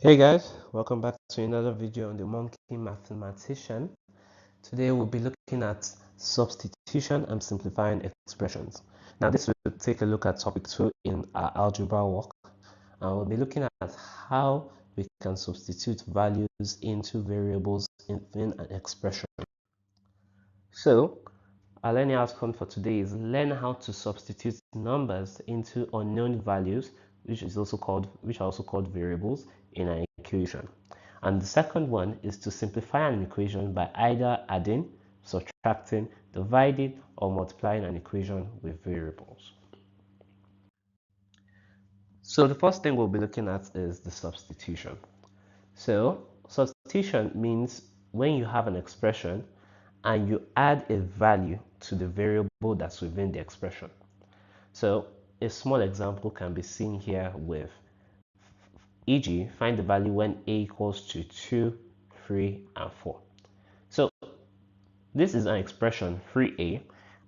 Hey guys, welcome back to another video on the Monkey Mathematician. Today we'll be looking at substitution and simplifying expressions. Now this will take a look at topic 2 in our algebra work, and we'll be looking at how we can substitute values into variables in an expression. So our learning outcome for today is learn how to substitute numbers into unknown values, which are also called variables, in an equation. And the second one is to simplify an equation by either adding, subtracting, dividing, or multiplying an equation with variables. So the first thing we'll be looking at is the substitution. So substitution means when you have an expression and you add a value to the variable that's within the expression. So a small example can be seen here with, e.g., find the value when a equals to 2, 3, and 4. So this is an expression, 3a,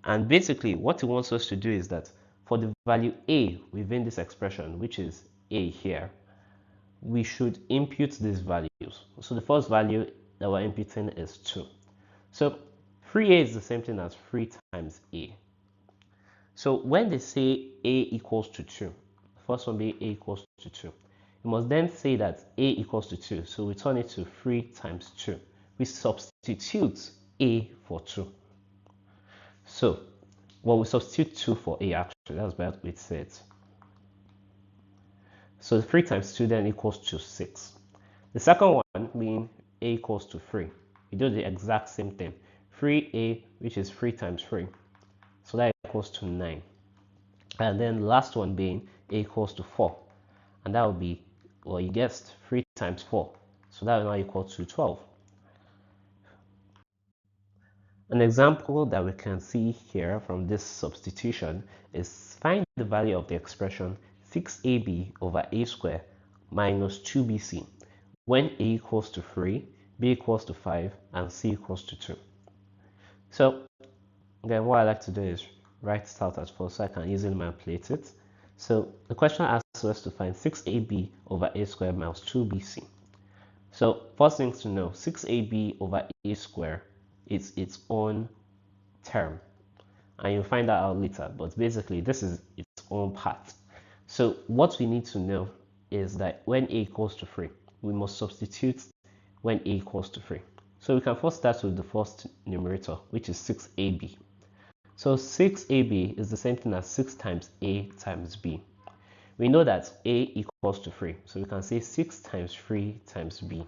and basically what it wants us to do is that for the value a within this expression, which is a here, we should input these values. So the first value that we're inputting is 2. So 3a is the same thing as 3 times a. So when they say a equals to 2, the first one being a equals to 2, you must then say that a equals to 2. So we turn it to 3 times 2. We substitute a for 2. So, well, we substitute 2 for a actually. That's what it says. So 3 times 2 then equals to 6. The second one being a equals to 3. We do the exact same thing. 3a, which is 3 times 3. So that equals to 9. And then the last one being a equals to 4. And that will be, well, you guessed, 3 times 4. So that will now equal to 12. An example that we can see here from this substitution is find the value of the expression 6ab over a squared minus 2bc when a equals to 3, b equals to 5, and c equals to 2. So again, what I like to do is write it out at first so I can easily manipulate it. So the question asks us to find 6ab over a squared minus 2bc. So first thing to know, 6ab over a squared is its own term, and you'll find that out later, but basically this is its own part. So what we need to know is that when a equals to 3, we must substitute when a equals to 3. So we can first start with the first numerator, which is 6ab. So 6ab is the same thing as 6 times a times b. We know that a equals to 3, so we can say 6 times 3 times b.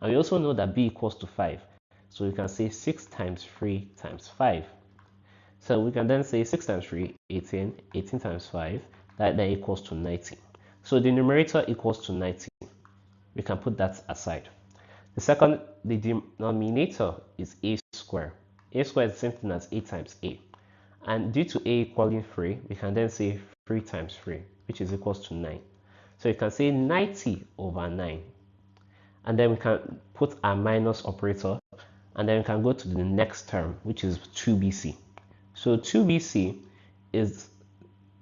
And we also know that b equals to 5, so we can say 6 times 3 times 5. So we can then say 6 times 3, 18, 18 times 5, that then equals to 90. So the numerator equals to 90. We can put that aside. The denominator is a squared. A squared is the same thing as a times a. And due to a equaling 3, we can then say 3 times 3, which is equals to 9. So you can say 90 over 9. And then we can put a minus operator, and then we can go to the next term, which is 2bc. So 2bc is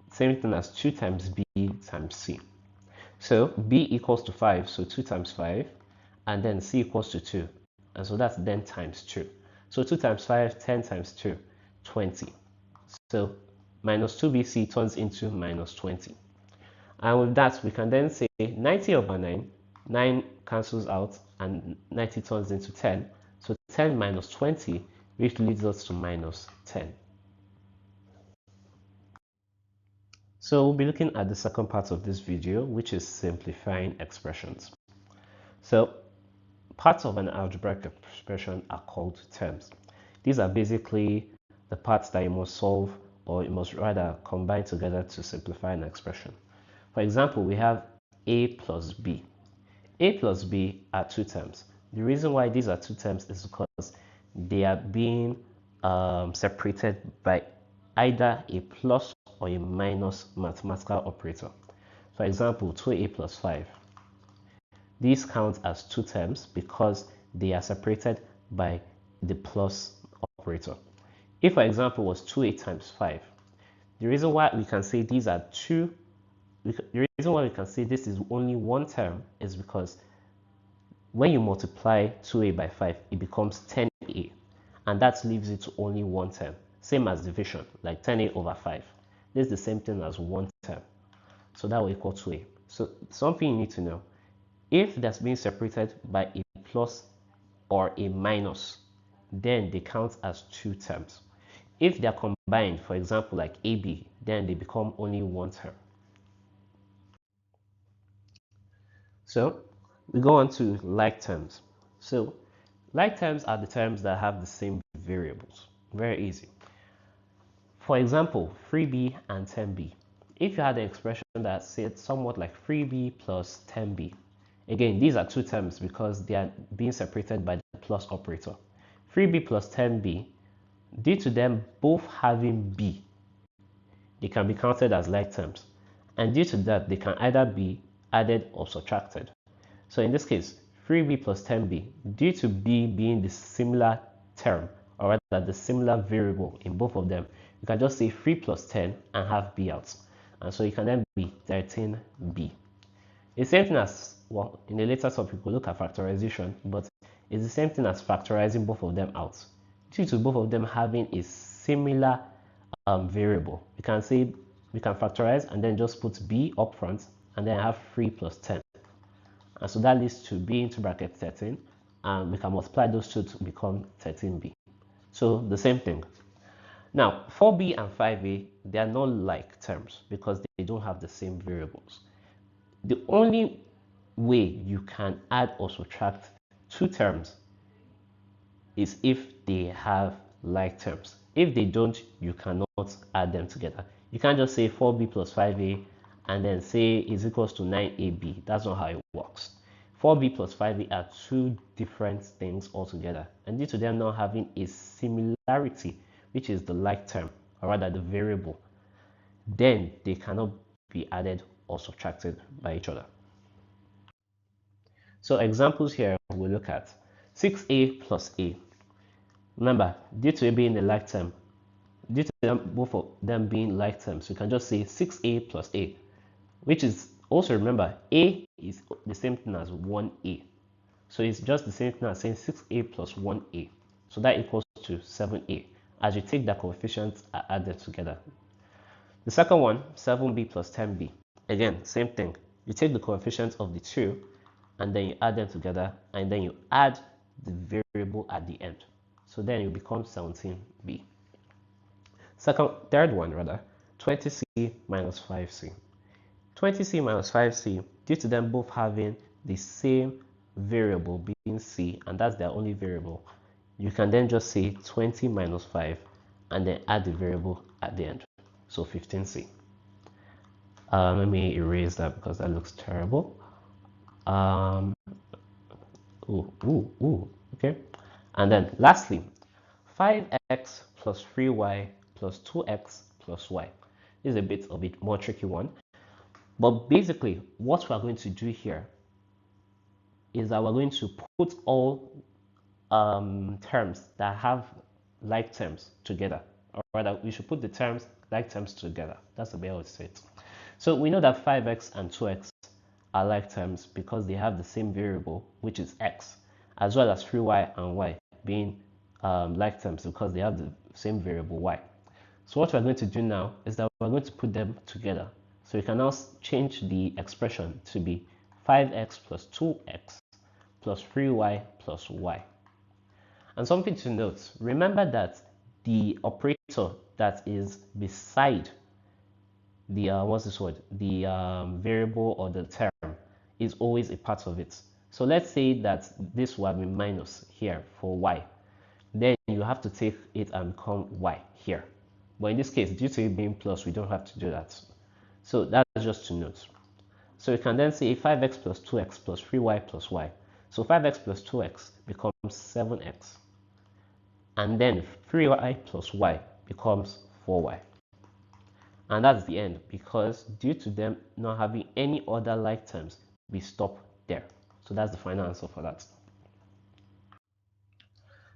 the same thing as 2 times b times c. So b equals to 5, so 2 times 5, and then c equals to 2, and so that's then times 2. So 2 times 5, 10 times 2, 20. So minus 2bc turns into minus 20. And with that, we can then say 90 over 9, 9 cancels out, and 90 turns into 10. So 10 minus 20, which leads us to minus 10. So we'll be looking at the second part of this video, which is simplifying expressions. So parts of an algebraic expression are called terms. These are basically the parts that you must solve, or you must rather combine together to simplify an expression. For example, we have a plus b. A plus b are two terms. The reason why these are two terms is because they are being separated by either a plus or a minus mathematical operator. For example, 2a plus 5. These count as two terms because they are separated by the plus operator. If, for example, was 2a times 5, the reason why we can say these are two the reason why we can say this is only one term is because when you multiply 2a by 5, it becomes 10a, and that leaves it to only one term. Same as division, like 10a over 5. This is the same thing as one term, so that will equal 2a. So something you need to know, if that's being separated by a plus or a minus, then they count as two terms. If they're combined, for example, like AB, then they become only one term. So we go on to like terms. So like terms are the terms that have the same variables. Very easy. For example, 3b and 10b. If you had an expression that said somewhat like 3b plus 10b, again, these are two terms because they are being separated by the plus operator. 3b plus 10b, due to them both having b, they can be counted as like terms. And due to that, they can either be added or subtracted. So in this case, 3b plus 10b, due to b being the similar term, or rather the similar variable in both of them, you can just say 3 plus 10 and have b out. And so you can then be 13b. The same thing as, well, in a later topic, we'll look at factorization, but it's the same thing as factorizing both of them out. Due to both of them having a similar variable, we can say we can factorize and then just put b up front and then have 3 plus 10. And so that leads to b into bracket 13, and we can multiply those two to become 13b. So the same thing. Now, 4b and 5a, they are not like terms because they don't have the same variables. The only way you can add or subtract two terms is if they have like terms. If they don't, you cannot add them together. You can't just say 4b plus 5a and then say is equals to 9ab. That's not how it works. 4b plus 5a are two different things altogether, and due to them not having a similarity, which is the like term, or rather the variable, then they cannot be added or subtracted by each other. So examples here we look at 6a plus a. Remember, due to it being a like term, due to both of them being like terms, we can just say 6a plus a, which is also, remember, a is the same thing as 1a. So it's just the same thing as saying 6a plus 1a. So that equals to 7a. As you take the coefficients and add them together. The second one, 7b plus 10b. Again, same thing. You take the coefficients of the two and then you add them together and then you add the variable at the end. So then it becomes 17b. Third one rather, 20c minus 5c. 20c minus 5c, due to them both having the same variable being c, and that's their only variable, you can then just say 20 minus 5 and then add the variable at the end. So 15c. Let me erase that because that looks terrible. Okay. And then lastly, 5x plus 3y plus 2x plus y. This is a bit more tricky one. But basically, what we're going to do here is that we're going to put all terms that have like terms together. Or rather, we should put the terms like terms together. That's the way I would say it. So we know that 5x and 2x are like terms because they have the same variable, which is x, as well as 3y and y being like terms because they have the same variable y. So what we're going to do now is that we're going to put them together. So we can now change the expression to be 5x plus 2x plus 3y plus y. And something to note, remember that the operator that is beside the variable or the term is always a part of it. So let's say that this will be minus here for y. Then you have to take it and become y here. But in this case, due to it being plus, we don't have to do that. So that's just to note. So we can then say 5x plus 2x plus 3y plus y. So 5x plus 2x becomes 7x. And then 3y plus y becomes 4y. And that's the end because due to them not having any other like terms, we stop there. So that's the final answer for that.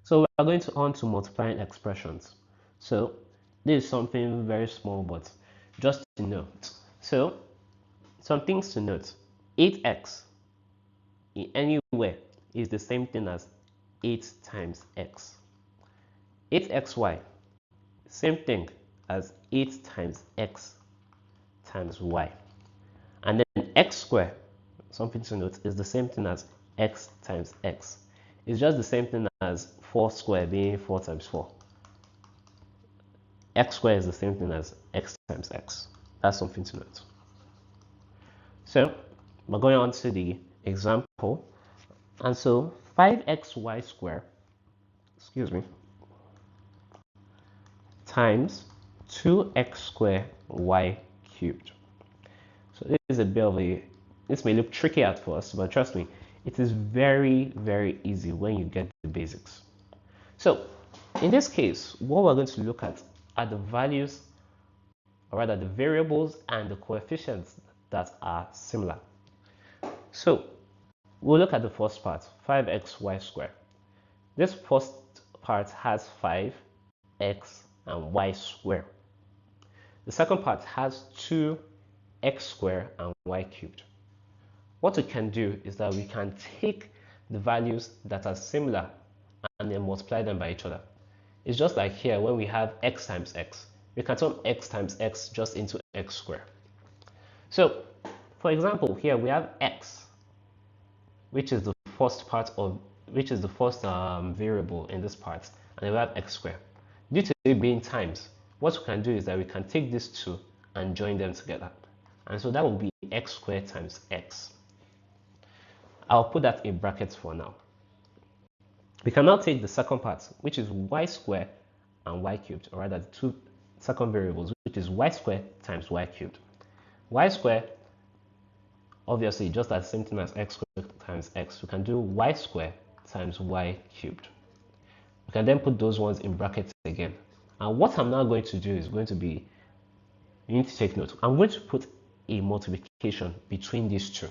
So we're going on to multiplying expressions. So this is something very small, but just to note. So Some things to note. 8x in anywhere is the same thing as 8 times x. 8xy, same thing as 8 times x times y. And then x squared, something to note, is the same thing as x times x. It's just the same thing as 4 squared being 4 times 4. X squared is the same thing as x times x. That's something to note. So we're going on to the example. And so 5xy squared, times 2x squared y cubed. So this is a bit of this may look tricky at first, but trust me, it is very, very easy when you get the basics. So in this case, what we're going to look at are the values, or rather the variables and the coefficients that are similar. So we'll look at the first part, 5xy squared. This first part has 5x and y squared. The second part has 2x squared and y cubed. What we can do is that we can take the values that are similar and then multiply them by each other. It's just like here when we have x times x. We can turn x times x just into x squared. So, for example, here we have x, which is the first variable in this part, and then we have x squared. Due to it being times, what we can do is that we can take these two and join them together. And so that will be x squared times x. I'll put that in brackets for now. We can now take the second part, which is y squared and y cubed, or rather the two second variables, which is y squared times y cubed. Y squared, obviously, just as same thing as x squared times x, we can do y squared times y cubed. We can then put those ones in brackets again. And what I'm now going to do is going to be, you need to take note, I'm going to put a multiplication between these two.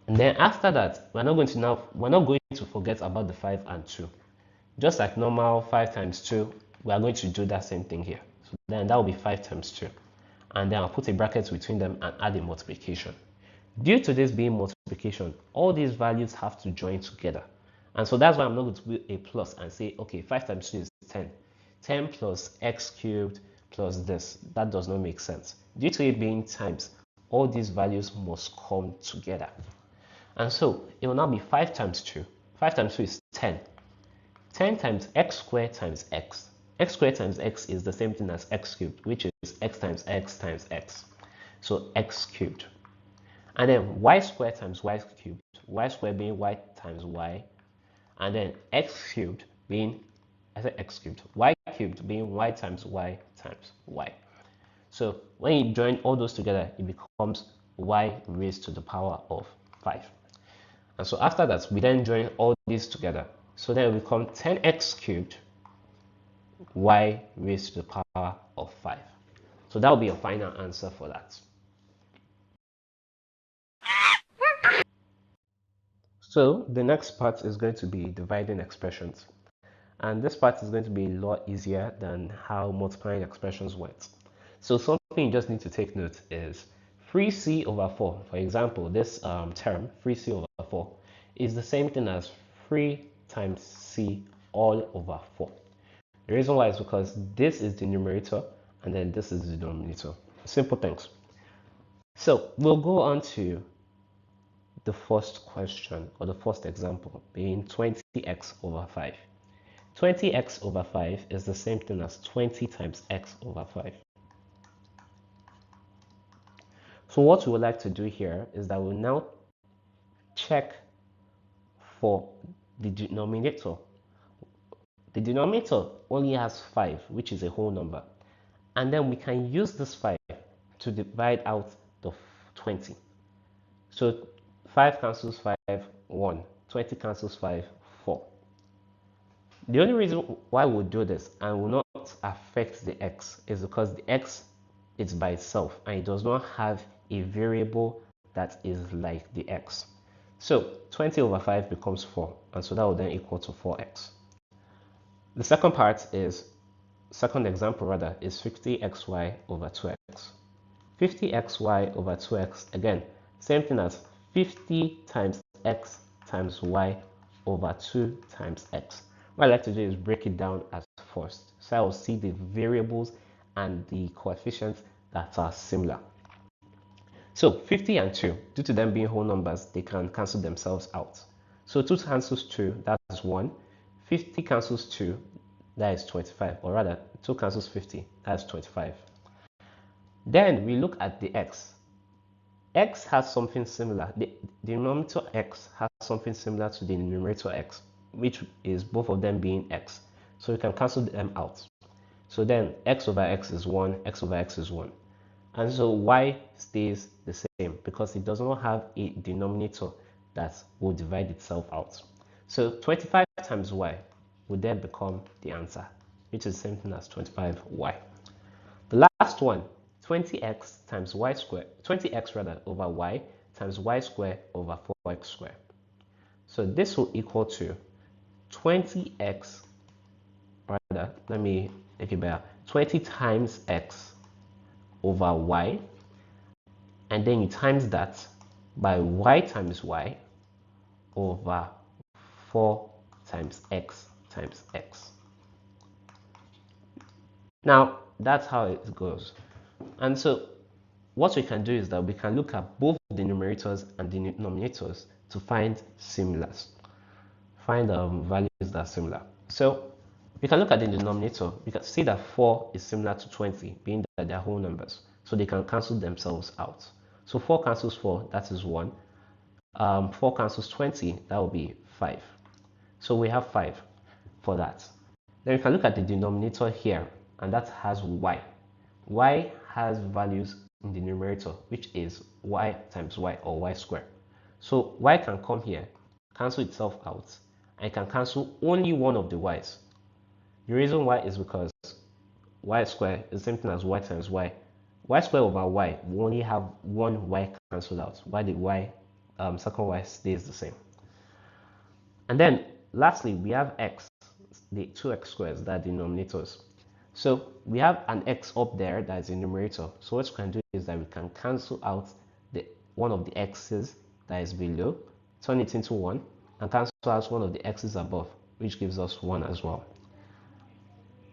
And then after that, we're not going to forget about the 5 and 2. Just like normal 5 times 2, we are going to do that same thing here. So then that will be 5 times 2. And then I'll put a bracket between them and add a multiplication. Due to this being multiplication, all these values have to join together. And so that's why I'm not going to put a plus and say, okay, 5 times 2 is 10. 10 plus x cubed plus this. That does not make sense. Due to it being times, all these values must come together. And so it will now be 5 times 2. 5 times 2 is 10. 10 times x squared times x. X squared times x is the same thing as x cubed, which is x times x times x. So x cubed. And then y squared times y cubed. Y squared being y times y. And then x cubed being, I said x cubed. Y cubed being y times y times y. So when you join all those together, it becomes y raised to the power of 5. And so after that, we then join all these together. So then it will become 10x cubed y raised to the power of 5. So that will be your final answer for that. So the next part is going to be dividing expressions. And this part is going to be a lot easier than how multiplying expressions went. So something you just need to take note is 3c over 4. For example, this term, 3c over 4, is the same thing as 3 times c all over 4. The reason why is because this is the numerator and then this is the denominator. Simple things. So we'll go on to the first question, or the first example, being 20x over 5. 20x over 5 is the same thing as 20 times x over 5. So what we would like to do here is that we'll now check for the denominator. The denominator only has 5, which is a whole number. And then we can use this 5 to divide out the 20. So 5 cancels 5, 1. 20 cancels 5, 4. The only reason why we'll do this and will not affect the x is because the x is by itself and it does not have a variable that is like the x. So 20 over 5 becomes 4, and so that will then equal to 4x. The second part is, second example rather, is 50xy over 2x. 50xy over 2x, again, same thing as 50 times x times y over 2 times x. What I like to do is break it down as first. So I will see the variables and the coefficients that are similar. So 50 and 2, due to them being whole numbers, they can cancel themselves out. So 2 cancels 2, that's 1. 50 cancels 2, that is 25. Or rather, 2 cancels 50, that's 25. Then we look at the x. X has something similar. The denominator x has something similar to the numerator x, which is both of them being x. So we can cancel them out. So then x over x is 1, x over x is 1. And so y stays the same because it does not have a denominator that will divide itself out. So 25 times y would then become the answer, which is the same thing as 25y. The last one, 20x times y squared, 20x rather over y times y squared over 4x squared. So this will equal to 20x, rather, let me make it better, 20 times x over y, and then you times that by y times y over 4 times x times x. Now, that's how it goes. And so what we can do is that we can look at both the numerators and the denominators to find similars, find values that are similar. So we can look at the denominator. We can see that 4 is similar to 20, being that they're whole numbers. So they can cancel themselves out. So 4 cancels 4, that is 1. 4 cancels 20, that will be 5. So we have 5 for that. Then we can look at the denominator here, and that has y. Y has values in the numerator, which is y times y or y squared. So y can come here, cancel itself out, and can cancel only one of the y's. The reason why is because y squared is the same thing as y times y. Y squared over y will only have one y cancelled out, while the y, second y stays the same. And then lastly, we have x, the 2x squares, that are denominators. So we have an x up there that is a numerator. So what we can do is that we can cancel out one of the x's that is below, turn it into 1, and cancel out one of the x's above, which gives us 1 as well.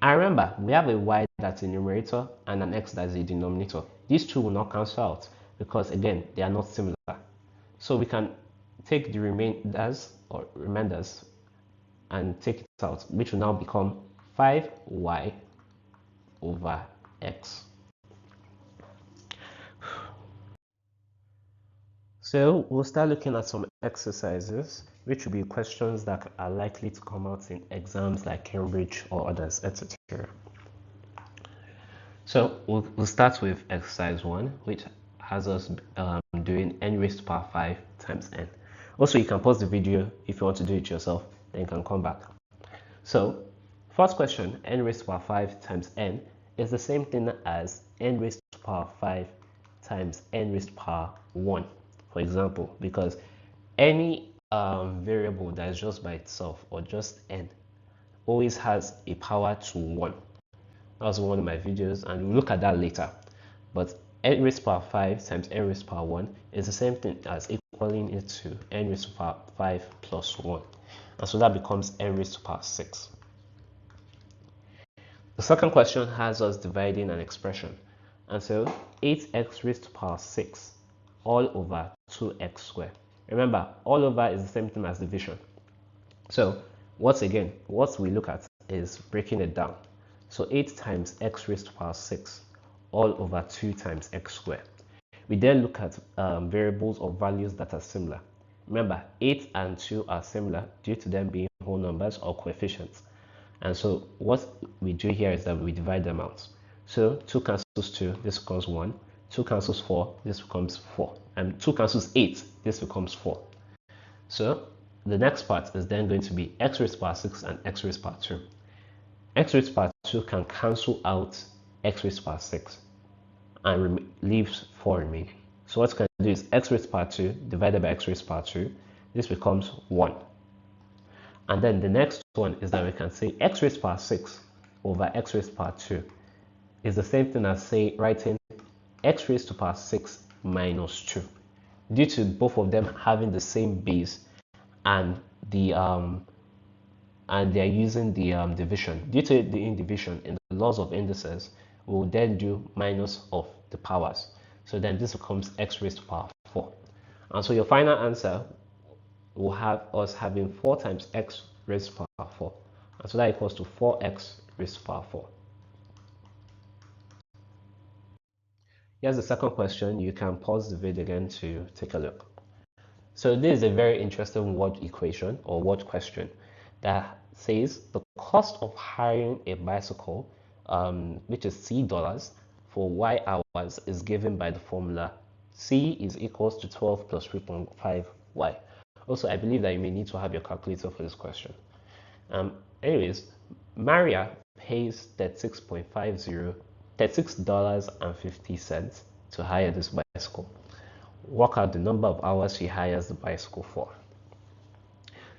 And remember, we have a y that's a numerator and an x that is a denominator. These two will not cancel out because, again, they are not similar. So we can take the remainders and take it out, which will now become 5y over x. So we'll start looking at some exercises, which will be questions that are likely to come out in exams like Cambridge or others, etc. So we'll start with exercise 1, which has us doing n raised to the power 5 times n. Also, you can pause the video if you want to do it yourself, then you can come back. So first question, n raised to the power 5 times n is the same thing as n raised to the power 5 times n raised to the power 1, for example, because any variable that is just by itself or just n always has a power to 1. That was one of my videos, and we'll look at that later. But n raised to the power 5 times n raised to the power 1 is the same thing as equaling it to n raised to the power 5 plus 1. And so that becomes n raised to the power 6. The second question has us dividing an expression. And so 8x raised to the power 6 all over 2x squared. Remember, all over is the same thing as division. So what we look at is breaking it down. So 8 times x raised to the power 6 all over 2 times x squared. We then look at variables or values that are similar. Remember, 8 and 2 are similar due to them being whole numbers or coefficients. And so what we do here is that we divide them out. So 2 cancels 2, this becomes 1. 2 cancels 4, this becomes 4. And 2 cancels 8, this becomes 4. So the next part is then going to be x raised to the power 6 and x raised to the power 2. X raised to the power 2 can cancel out x raised to the power 6 and leaves 4 remaining. So what we can do is x raised to the power 2 divided by x raised to the power 2. This becomes 1. And then the next one is that we can say x raised to the power 6 over x raised to the power 2 is the same thing as writing x raised to power 6 minus 2, due to both of them having the same base and they're using the division. Due to the division in the laws of indices, we'll then do minus of the powers. So then this becomes x raised to power 4. And so your final answer will have us having 4 times x raised to power 4. And so that equals to 4x raised to power 4. Here's the second question. You can pause the video again to take a look. So this is a very interesting word equation or word question that says the cost of hiring a bicycle, which is C dollars, for Y hours is given by the formula C is equals to 12 plus 3.5 Y. Also, I believe that you may need to have your calculator for this question. Anyways, Maria pays $36.50 to hire this bicycle. Work out the number of hours she hires the bicycle for.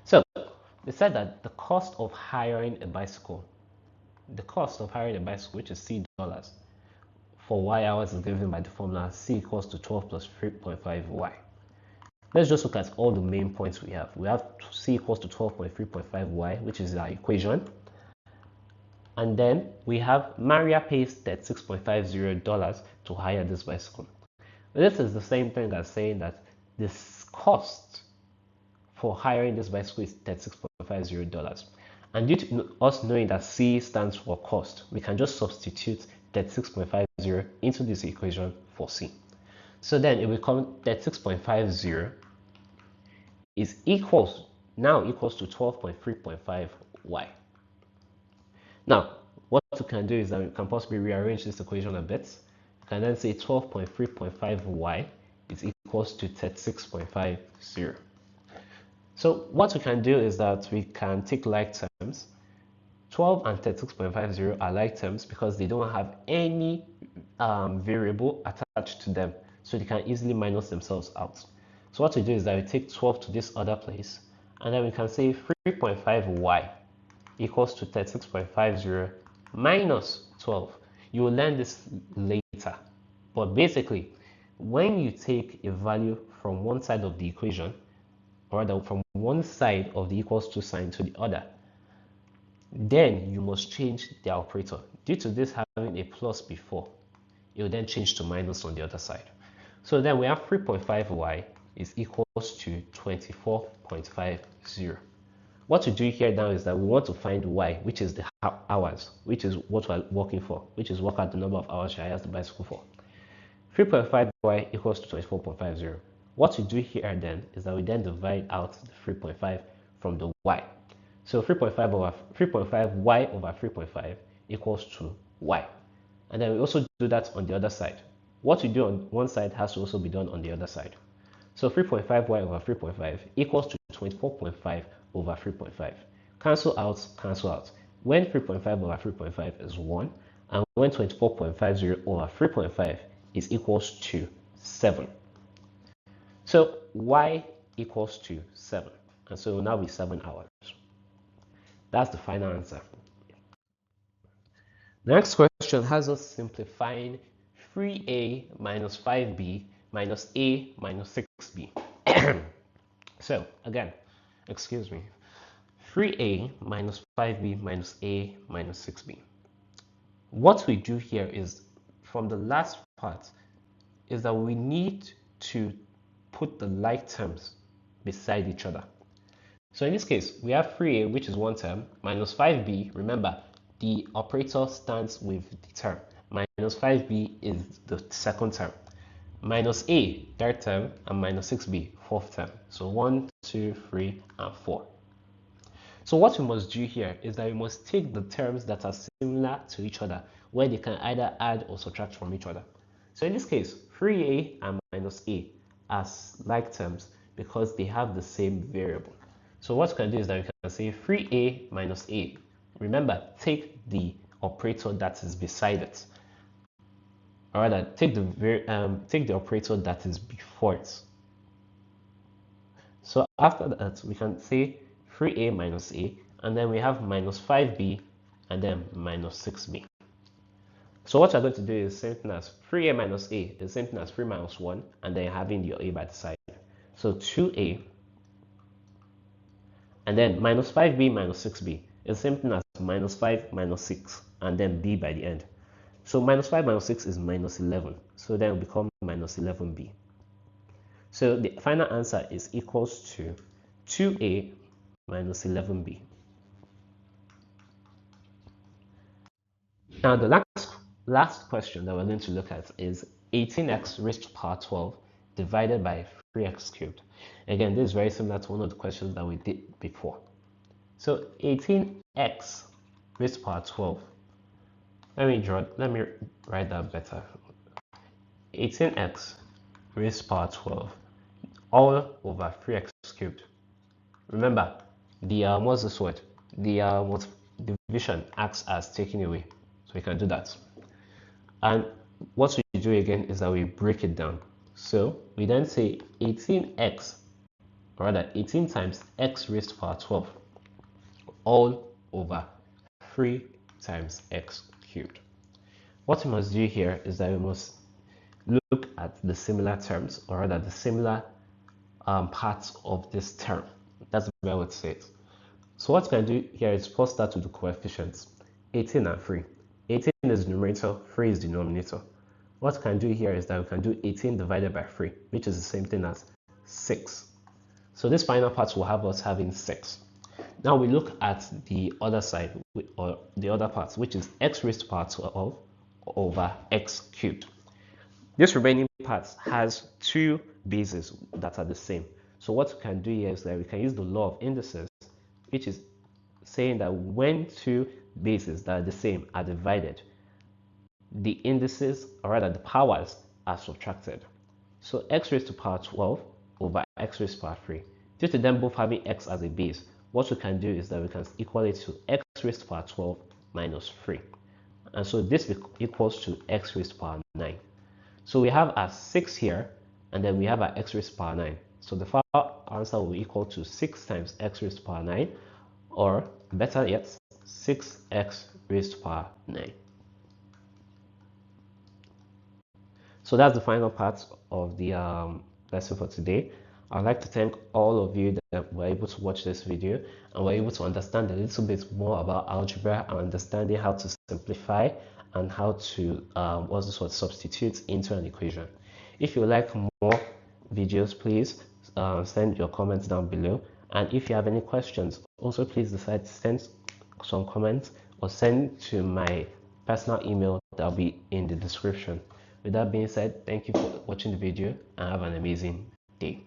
So they said that the cost of hiring a bicycle, which is C dollars, for Y hours is given by the formula C equals to 12 plus 3.5 Y. Let's just look at all the main points we have. We have C equals to 12.3.5 Y, which is our equation. And then we have Maria pays $36.50 to hire this bicycle. This is the same thing as saying that this cost for hiring this bicycle is $36.50. And due to us knowing that C stands for cost, we can just substitute 36.50 into this equation for C. So then it will become 36.50 is now equals to 12.3.5 Y. Now, what we can do is that we can possibly rearrange this equation a bit. You can then say 12.3.5 Y is equals to 36.50. So what we can do is that we can take like terms. 12 and 36.50 are like terms because they don't have any variable attached to them. So they can easily minus themselves out. So what we do is that we take 12 to this other place, and then we can say 3.5y equals to 36.50 minus 12. You will learn this later. But basically, when you take a value from one side of the equation, or rather from one side of the equals to sign to the other, then you must change the operator. Due to this having a plus before, it will then change to minus on the other side. So then we have 3.5y is equals to 24.50. What we do here now is that we want to find y, which is the hours, which is what we're working for, which is work out the number of hours she hires the bicycle for. 3.5y equals to 24.50. What we do here then is that we then divide out the 3.5 from the y. So 3.5y over 3.5 equals to y. And then we also do that on the other side. What we do on one side has to also be done on the other side. So 3.5y over 3.5 equals to 24.5 over 3.5. Cancel out, cancel out. When 3.5 over 3.5 is 1, and when 24.50 over 3.5 is equals to 7. So y equals to 7. And so it will now be 7 hours. That's the final answer. The next question has us simplifying 3a minus 5b minus a minus 6b. So again, excuse me, 3a minus 5b minus a minus 6b. What we do here is, from the last part, is that we need to put the like terms beside each other. So in this case, we have 3a, which is one term, minus 5b. Remember, the operator stands with the term. Minus 5b is the second term. Minus a, third term, and minus 6b, fourth term. So 1, 2, 3, and 4. So what we must do here is that we must take the terms that are similar to each other, where they can either add or subtract from each other. So in this case, 3a and minus a are like terms because they have the same variable. So what we can do is that we can say 3a minus a. Remember, take the operator that is beside it. Or rather, take the operator that is before it. So after that, we can say 3a minus a, and then we have minus 5b, and then minus 6b. So what you're going to do is same thing as 3a minus a is same thing as 3 minus 1, and then having your a by the side. So 2a, and then minus 5b minus 6b is same thing as minus 5 minus 6, and then b by the end. So minus 5 minus 6 is minus 11. So then it will become minus 11b. So the final answer is equals to 2a minus 11b. Now the last question that we're going to look at is 18x raised to power 12 divided by 3x cubed. Again, this is very similar to one of the questions that we did before. So 18x raised to power 12. Let me write that better. 18x raised to power 12 all over 3x cubed. Remember, the what's this word? The division acts as taking away, so we can do that. And what we do again is that we break it down. So we then say 18x, or rather 18 times x raised to power 12, all over 3 times x cubed. What we must do here is that we must look at the similar terms, or rather the similar parts of this term. That's the way I would say it. So what we can do here is first start with the coefficients, 18 and 3. 18 is the numerator, 3 is the denominator. What we can do here is that we can do 18 divided by 3, which is the same thing as 6. So this final part will have us having 6. Now we look at the other side, or the other part, which is x raised to power 12 over x cubed. This remaining part has two bases that are the same. So what we can do here is that we can use the law of indices, which is saying that when two bases that are the same are divided, the indices, or rather the powers, are subtracted. So x raised to power 12 over x raised to power 3. Due to them both having x as a base, what we can do is that we can equal it to x raised to power 12 minus 3. And so this equals to x raised to power 9. So we have our 6 here, and then we have our x raised to power 9. So the final answer will be equal to 6 times x raised to power 9, or better yet, 6x raised to power 9. So that's the final part of the lesson for today. I'd like to thank all of you that were able to watch this video and were able to understand a little bit more about algebra and understanding how to simplify and how to substitute into an equation. If you would like more videos, please send your comments down below. And if you have any questions, also please decide to send some comments or send to my personal email that will be in the description. With that being said, thank you for watching the video and have an amazing day.